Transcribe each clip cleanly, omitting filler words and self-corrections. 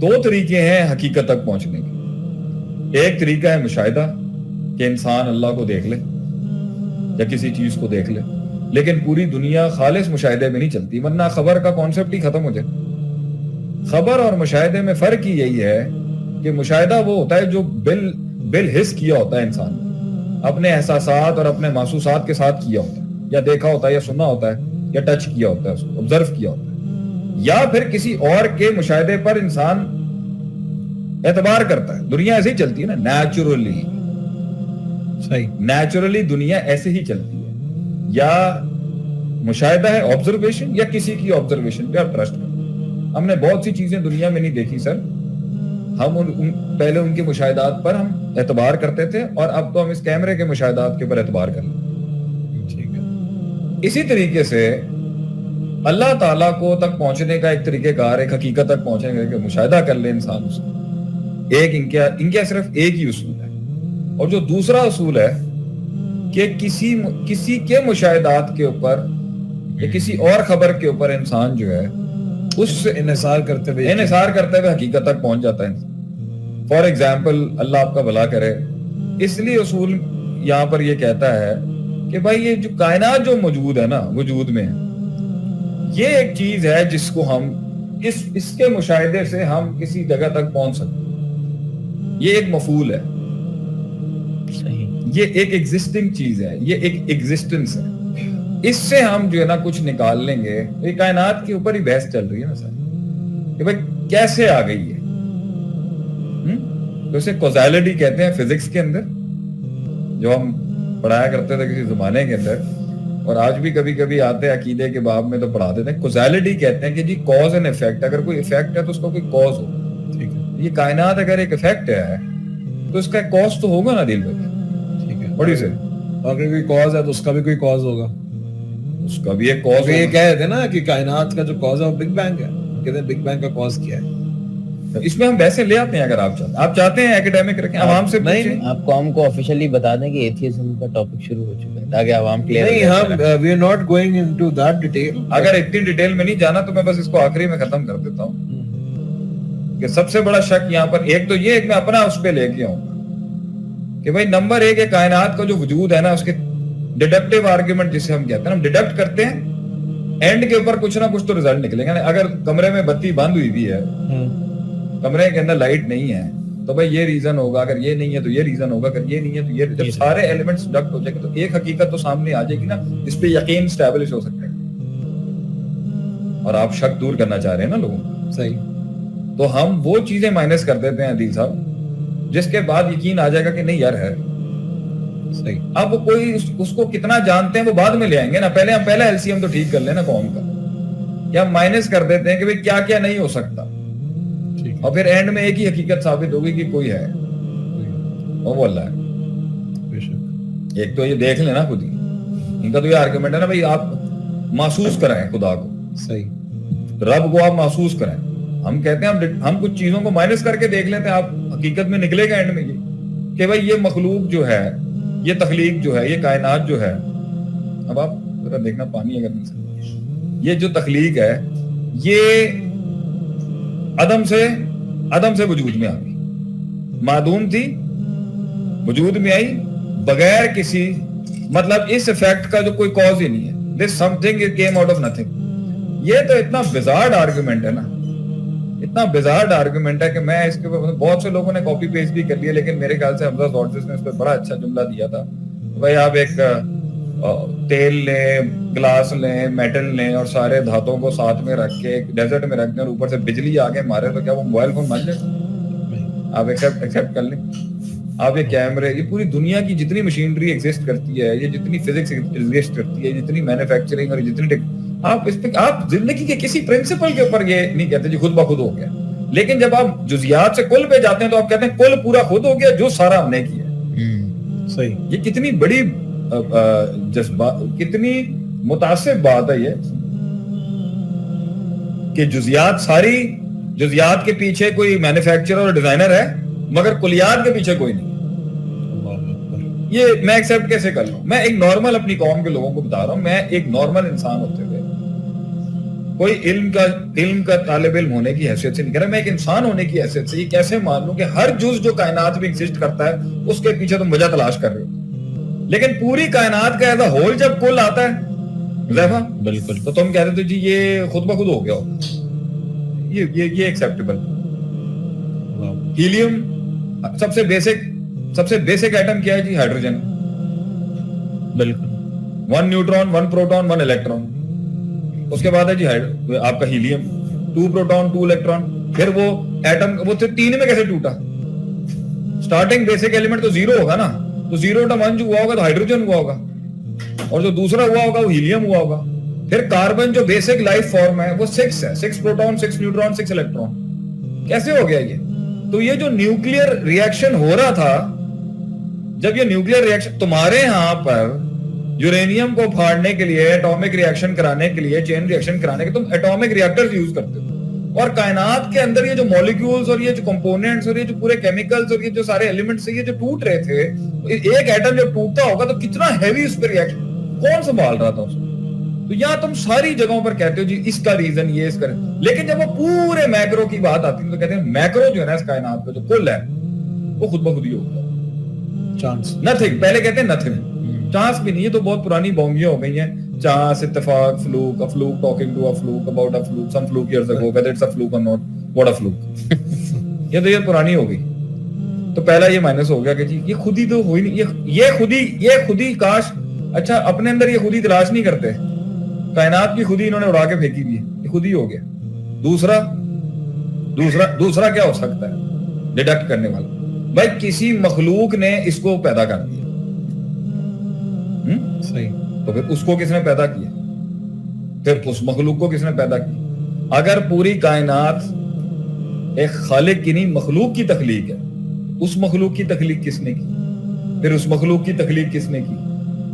دو طریقے ہیں حقیقت تک پہنچنے کے. ایک طریقہ ہے مشاہدہ کہ انسان اللہ کو دیکھ لے یا کسی چیز کو دیکھ لے, لیکن پوری دنیا خالص مشاہدے میں نہیں چلتی, ورنہ خبر کا کانسیپٹ ہی ختم ہو جائے. خبر اور مشاہدے میں فرق ہی یہی ہے کہ مشاہدہ وہ ہوتا ہے جو بالحس کیا ہوتا ہے انسان نے, اپنے احساسات اور اپنے محسوسات کے ساتھ کیا ہوتا ہے, یا دیکھا ہوتا ہے یا سنا ہوتا ہے یا ٹچ کیا ہوتا ہے, اس کو آبزرو کیا ہوتا ہے. یا پھر کسی اور کے مشاہدے پر انسان اعتبار کرتا ہے. دنیا ایسے ہی چلتی ہے نا, نیچرلی. صحیح, نیچرلی دنیا ایسے ہی چلتی ہے. یا مشاہدہ ہے آبزرویشن, یا کسی کی آبزرویشن پہ آپ ٹرسٹ کریں. ہم نے بہت سی چیزیں دنیا میں نہیں دیکھی سر, ہم پہلے ان کے مشاہدات پر ہم اعتبار کرتے تھے, اور اب تو ہم اس کیمرے کے مشاہدات کے اوپر اعتبار کر لیں. ٹھیک ہے. اسی طریقے سے اللہ تعالیٰ کو تک پہنچنے کا ایک طریقہ کار, ایک حقیقت تک پہنچنے کا کہ مشاہدہ کر لے انسان اس کو. ایک ان کا صرف ایک ہی اصول ہے, اور جو دوسرا اصول ہے کہ کسی کے مشاہدات کے اوپر یا کسی اور خبر کے اوپر انسان جو ہے اس سے انحصار کرتے ہوئے حقیقت تک پہنچ جاتا ہے. فار ایگزامپل, اللہ آپ کا بھلا کرے, اس لیے اصول یہاں پر یہ کہتا ہے کہ بھائی یہ جو کائنات جو موجود ہے نا وجود میں, یہ ایک چیز ہے جس کو ہم اس کے مشاہدے سے ہم کسی جگہ تک پہنچ سکتے. یہ ایک مفعول ہے, یہ ایک ایگزسٹنگ چیز ہے, یہ ایک ایگزسٹنس ہے. اس سے ہم جو ہے نا کچھ نکال لیں گے. یہ کائنات کے اوپر ہی بحث چل رہی ہے نا سر, کہ بھائی کیسے آ گئی ہے. تو اسے کوزیلٹی کہتے ہیں فزکس کے اندر, جو ہم پڑھایا کرتے تھے کسی زمانے کے اندر, اور آج بھی کبھی کبھی آتے ہیں عقیدے کے باب میں تو پڑھاتے تھے. کوزیلٹی کہتے ہیں کہ جی کاز اینڈ ایفیکٹ, اگر کوئی ایفیکٹ ہے تو اس کا کوئی کاز ہو. ٹھیک ہے, یہ کائنات اگر ایک ایفیکٹ ہے تو اس کا ایک کاز تو ہوگا نا دل بھائی. ٹھیک ہے, بڑی سے اگر کوئی کاز ہے تو اس کا بھی کوئی کاز ہوگا. اس کا بھی ایک کاز. یہ کہہ رہے تھے نا کہ کائنات کا جو کاز ہے وہ بگ بینگ ہے, کہتے ہیں بگ بینگ کا کاز کیا ہے. اس میں ہم ویسے لے آتے ہیں, اگر آپ چاہتے ہیں ایکیڈیمک رکھیں, عوام سے نہیں, آپ قوم کو آفیشلی بتا دیں کہ ایتھیزم کا ٹاپک شروع ہو چکا ہے تاکہ عوام کلیئر نہیں, ہم we are not going into that detail. اگر اتنی ڈیٹیل میں نہیں جانا تو میں بس اس کو آخری میں ختم کر دیتا ہوں کہ سب سے بڑا شک یہاں پر ایک تو یہ ایک میں اپنا اس پہ لے کے آؤں گا کہ بھائی نمبر ایک ہے کائنات کا جو وجود ہے نا, اس کے ڈیڈکٹیو آرگیومنٹ جسے ہم کہتے ہیں, ہم ڈیڈکٹ کرتے ہیں, اینڈ کے اوپر کچھ نہ کچھ تو ریزلٹ نکلے گا. اگر کمرے میں بتی بند ہوئی بھی ہے, کمرے کے اندر لائٹ نہیں ہے, تو بھائی یہ ریزن ہوگا, اگر یہ نہیں ہے تو یہ ریزن ہوگا, اگر یہ نہیں ہے تو یہ. جب سارے ایلیمنٹس ڈکٹ ہو جائیں گے تو ایک حقیقت تو سامنے آ جائے گی نا, اس پہ یقین اسٹیبلش ہو سکتا ہے. اور آپ شک دور کرنا چاہ رہے ہیں نا لوگوں کو. صحیح, تو ہم وہ چیزیں مائنس کر دیتے ہیں عدیل صاحب جس کے بعد یقین آ جائے گا کہ نہیں یار ہے. صحیح. اب وہ کوئی اس کو کتنا جانتے ہیں وہ بعد میں لے آئیں گے نا, پہلے ہم پہلا LCM تو ٹھیک کر لیں نا قوم کا, کہ ہم مائنس کر دیتے ہیں کہ بھئی کیا کیا نہیں ہو سکتا, اور پھر اینڈ میں ایک ہی حقیقت ثابت ہوگی کہ کوئی ہے, اور وہ اللہ ہے. ایک تو یہ دیکھ لینا خود ہی, ان کا تو یہ آرگومنٹ ہے نا بھئی آپ محسوس کرائیں خدا کو. صحیح, رب کو آپ محسوس کریں. ہم کہتے ہیں ہم کچھ چیزوں کو مائنس کر کے دیکھ لیتے ہیں, آپ حقیقت میں نکلے گا اینڈ میں یہ کہ بھئی یہ مخلوق جو ہے, یہ تخلیق جو ہے, یہ کائنات جو ہے, اب آپ ذرا دیکھنا پانی اگر نہیں سکتے, یہ جو تخلیق ہے یہ عدم سے وجود میں آ گئی, معدوم تھی وجود میں آئی بغیر کسی, مطلب اس ایفیکٹ کا جو کوئی کاز ہی نہیں ہے. This something came out of nothing. یہ تو اتنا بیزارڈ آرگومنٹ ہے نا, اتنا بیزارڈ آرگومنٹ ہے کہ میں اس کے بہت سے لوگوں نے کاپی پیسٹ بھی کر لیا, لیکن میرے خیال سے حمزہ زورجس نے اس پہ بڑا اچھا جملہ دیا تھا. بھائی آپ ایک تیل لیں, گلاس لیں, میٹل لیں, اور سارے دھاتوں کو ساتھ میں رکھ کے ڈیزرٹ میں رکھ دیں, اور اوپر سے بجلی آگے مارے تو کیا وہ موبائل فون بن جائے؟ آپ ایکسیپٹ کر لیں. آپ یہ کیمرے, یہ پوری دنیا کی جتنی مشینری ایگزسٹ کرتی ہے, یہ جتنی فزکس ایگزسٹ کرتی ہے, جتنی مینوفیکچرنگ اور جتنی آپ اس پہ آپ زندگی کے کسی پرنسپل کے اوپر یہ نہیں کہتے جی خود بخود ہو گیا, لیکن جب آپ جزیات سے کل پہ جاتے ہیں تو آپ کہتے ہیں کل پورا خود ہو گیا جو سارا ہم نے کیا. صحیح, یہ کتنی بڑی جذبات, کتنی متعصب بات ہے یہ کہ جزیات کے پیچھے کوئی مینوفیکچرر اور ڈیزائنر ہے مگر کلیات کے پیچھے کوئی نہیں. یہ میں ایکسیپٹ کیسے کر لوں؟ میں ایک نارمل اپنی قوم کے لوگوں کو بتا رہا ہوں، میں ایک نارمل انسان ہوتے ہوئے کوئی علم کا طالب علم ہونے کی حیثیت سے نہیں کہہ رہا، میں ایک انسان ہونے کی حیثیت سے یہ کیسے مان لوں کہ ہر جز جو کائنات میں ایگزسٹ کرتا ہے اس کے پیچھے تم وجہ تلاش کر رہے ہو، لیکن پوری کائنات کا ایز اے ہول جب کل آتا ہے حذیفہ بالکل تو تم کہتے تھے جی یہ خود بخود ہو گیا ہو، یہ ایکسیپٹیبل۔ ہیلیم سب سے بیسک ایٹم کیا ہے جی؟ ہائیڈروجن، بالکل 1 نیوٹرون 1 پروٹون 1 الیکٹرون، اس کے بعد ہے جی آپ کا ہیلیم 2 پروٹون 2 الیکٹرون، پھر وہ ایٹم وہ 3 میں کیسے ٹوٹا؟ سٹارٹنگ بیسک ایلیمنٹ تو 0 ہوگا نا، تو 0/1 جو ہوا ہوگا تو ہائیڈروجن ہوا ہوگا، اور جو دوسرا ہوا ہوگا وہ ہیلیم ہوا ہوگا، پھر کاربن جو بیسک لائف فارم ہے وہ 6 ہے، 6 پروٹون 6 نیوٹرون 6 الیکٹرون، کیسے ہو گیا یہ؟ تو یہ جو نیوکلیئر ریئیکشن ہو رہا تھا، جب یہ نیوکلیئر ریئیکشن تمہارے ہاں پر یورینیم کو پھاڑنے کے لیے، ایٹامک ریئیکشن کرانے کے لیے، چین ریئیکشن کرانے کے، تم ایٹامک ریئیکٹرز یوز کرتے ہو، اور کائنات کے اندر یہ جو مولیکیولز اور یہ جو کمپوننٹس اور یہ جو پورے کیمیکلز اور یہ جو سارے ایلیمنٹس یہ جو ٹوٹ رہے تھے، ایک ایٹم جب ٹوٹتا ہوگا تو کتنا ہیوی اس پہ ریئیکشن کون سنبھال رہا تھا اس کو؟ تو یہاں تم ساری جگہوں پر کہتے ہو جی اس کا ریزن یہ، اس کا، لیکن جب وہ پورے میکرو کی بات آتی ہے تو کہتے ہیں میکرو جو ہے نا اس کائنات کا جو کل ہے وہ خود بخود ہی ہوگا، چانس نتھنگ، پہلے کہتے ہیں نتھنگ، چانس بھی نہیں، یہ تو بہت پرانی بونگیاں ہو گئی ہیں، چانس، اتفاق، flock, a fluke talking to a fluke about a fluke some fluke years ago, whether it's a fluke or not, what a fluke یہ تو یہ پرانی ہو گئی، تو پہلا یہ مائنس ہو گیا کہ جی یہ خودی تو ہوئی نہیں، یہ خودی کاش، اچھا اپنے اندر یہ خودی تلاش نہیں کرتے، کائنات کی خودی انہوں نے اڑا کے پھینکی دی ہے، یہ خودی ہو گیا۔ دوسرا کیا ہو سکتا ہے ڈیڈکٹ کرنے والا؟ بھائی کسی مخلوق نے اس کو پیدا کر دیا، صحیح، تو پھر اس کو کس نے پیدا کیا؟ پھر اس مخلوق کو کس نے پیدا کیا؟ اگر پوری کائنات ایک خالق کی نہیں مخلوق کی تخلیق ہے، اس مخلوق کی تخلیق کس نے کی؟ پھر اس مخلوق کی تخلیق کس نے کی؟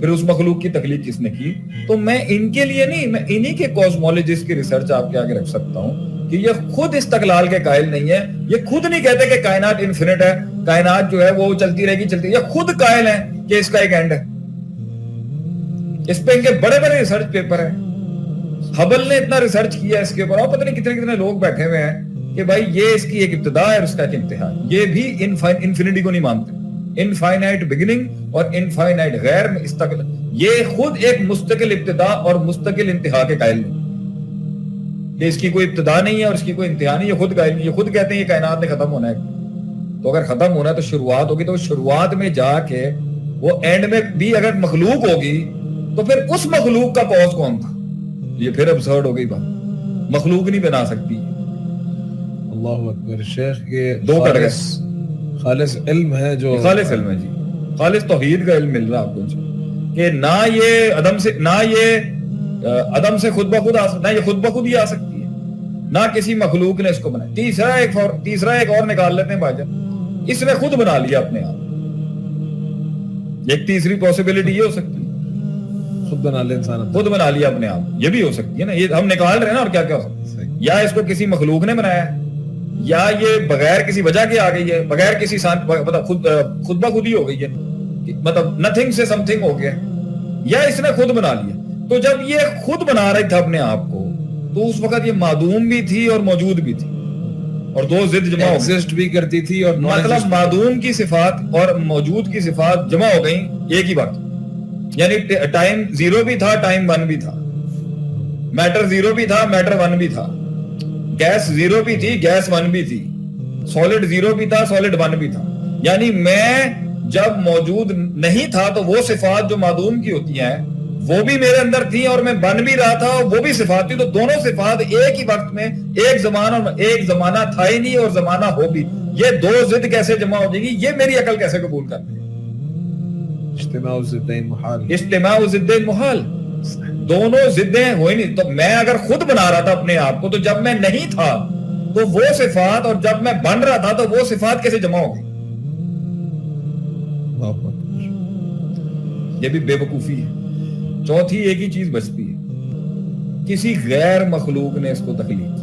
پھر اس مخلوق کی تخلیق کس نے کی؟ تو میں ان کے لیے نہیں، میں انہی کے کاسمولوجسٹ کی ریسرچ آپ کے آگے رکھ سکتا ہوں کہ یہ خود استقلال کے قائل نہیں ہے، یہ خود نہیں کہتے کہ کائنات انفینٹ ہے، کائنات جو ہے وہ چلتی رہے گی، یہ خود قائل ہیں کہ اس کا ایک اینڈ ہے، اس پہ ان کے بڑے بڑے ریسرچ پیپر ہیں، ہبل نے اتنا ریسرچ کیا اس کے اوپر، اور پتہ نہیں کتنے لوگ بیٹھے ہوئے ہیں کہ بھائی یہ اس کی ایک ابتدا ہے اور اس کا ایک انتہا ہے، یہ بھی انفینٹی کو نہیں مانتے، انفائنائٹ بگننگ اور انفائنائٹ غیر مستقل، یہ خود ایک مستقل ابتدا اور مستقل انتہا کے قائل نہیں کہ اس کی کوئی ابتدا نہیں ہے اور اس کی کوئی انتہا نہیں، یہ خود قائل نہیں، یہ خود کہتے ہیں یہ کائنات نے ختم ہونا ہے، تو اگر ختم ہونا ہے تو شروعات ہوگی، تو شروعات میں جا کے وہ اینڈ میں بھی اگر مخلوق ہوگی تو پھر اس مخلوق کا کاز کون تھا؟ یہ پھر ابسرڈ ہو گئی بات، مخلوق نہیں بنا سکتی۔ اللہ اکبر شیخ، یہ دو کٹ گئے، خالص علم ہے، جو خالص علم ہے جی، خالص توحید کا علم مل رہا آپ کو کہ نہ یہ عدم سے خود بخود نہ یہ خود بخود ہی آ سکتی ہے، نہ کسی مخلوق نے اس کو بنایا۔ تیسرا ایک اور نکال لیتے ہیں بھائی جان، اس نے خود بنا لیا اپنے آپ، ایک تیسری پاسبلٹی یہ ہو سکتی ہے خود بنا لے انسان، خود بنا لیا اپنے آپ، یہ بھی ہو سکتی ہے نا، یہ ہم نکال رہے ہیں نا، اور کیا کیا ہو سکتا ہے، یا اس کو کسی مخلوق نے بنایا ہے، یا یہ بغیر کسی وجہ کے آ گئی ہے، بغیر کسی خود بخود ہی ہو گئی ہے، مطلب نتھنگ سے سم تھنگ ہو گیا، یا اس نے خود بنا لیا۔ تو جب یہ خود بنا رہی تھا اپنے آپ کو تو اس وقت یہ معدوم بھی تھی اور موجود بھی تھی، اور دو ضد جمع ہو گئی، ایگزسٹ بھی کرتی تھی، اور مطلب معدوم کی صفات اور موجود کی صفات جمع ہو گئیں ایک ہی وقت، یعنی ٹائم 0 بھی تھا، ٹائم 1 بھی تھا، میٹر 0 بھی تھا، میٹر 1 بھی تھا، گیس 0 بھی تھی، گیس 1 بھی تھی، سالڈ 0 بھی تھا، سالڈ 1 بھی تھا، یعنی میں جب موجود نہیں تھا تو وہ صفات جو معدوم کی ہوتی ہیں وہ بھی میرے اندر تھی، اور میں بن بھی رہا تھا اور وہ بھی صفات تھی، تو دونوں صفات ایک ہی وقت میں، ایک زمانہ تھا ہی نہیں اور زمانہ ہو بھی، یہ دو ضد کیسے جمع ہو جائے گی؟ یہ میری عقل کیسے قبول کر لے؟ اجتماع ضدین محال، اجتماع ضدین محال، دونوں ضدیں ہوئی نہیں۔ تو میں اگر خود بنا رہا تھا اپنے آپ کو تو جب میں نہیں تھا تو وہ صفات، اور جب میں بن رہا تھا تو وہ صفات کیسے جمع ہو گئی؟ یہ بھی بے وقوفی ہے۔ چوتھی ایک ہی چیز بچتی ہے، کسی غیر مخلوق نے اس کو تخلیق کی،